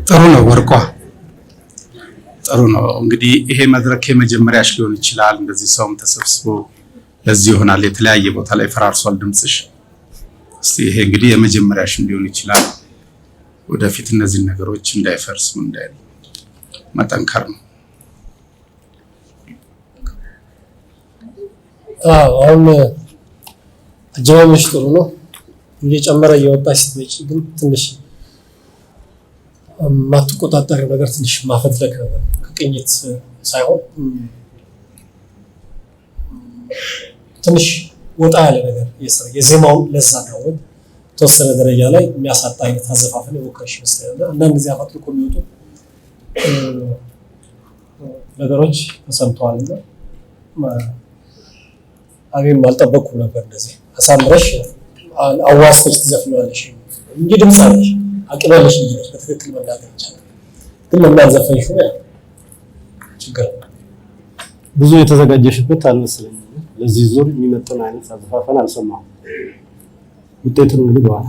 ጥሩ ነው ወርቋ ጥሩ ነው። እንግዲህ ይሄ መድረክ የመጀመሪያሽ ሊሆን ይችላል። እንደዚህ ሰውም ተሰብስቦ ለዚህ ይሆናል። የተለያየ ቦታ ላይ ፈራርሷል ድምጽሽ። እስቲ ይሄ እንግዲህ የመጀመሪያሽም ሊሆን ይችላል። ወደፊት እነዚህ ነገሮች እንዳይፈርሱ እንዳይሉ መጠንከር ነው። አሁን አጀማመሽ ጥሩ ነው። እየጨመረ እየወጣች ስትመጪ ግን ትንሽ ማትቆጣጠሪው ነገር ትንሽ ማፈትለክ ከቅኝት ሳይሆን ትንሽ ወጣ ያለ ነገር የዜማው ለዛ ነው ተወሰነ ደረጃ ላይ የሚያሳጣ አይነት አዘፋፈን የሞከርሽ ይመስላል። አንዳንድ ጊዜ አፈትልኮ የሚወጡ ነገሮች ተሰምተዋልና አገኝ አልጠበቅኩም ነበር። እንደዚህ አሳምረሽ አዋስፈሽ ትዘፍኛለሽ እንጂ ድምጽ አለሽ አቅበለሽ ይልሽ በትክክል መናገር ይችላል። ግን ለምን ዘፈንሽው ያ ችግር ብዙ የተዘጋጀሽበት አልመሰለኝም። ለዚህ ዙር የሚመጥን አይነት አዘፋፈን አልሰማሁም። ውጤቱን እንግዲህ በኋላ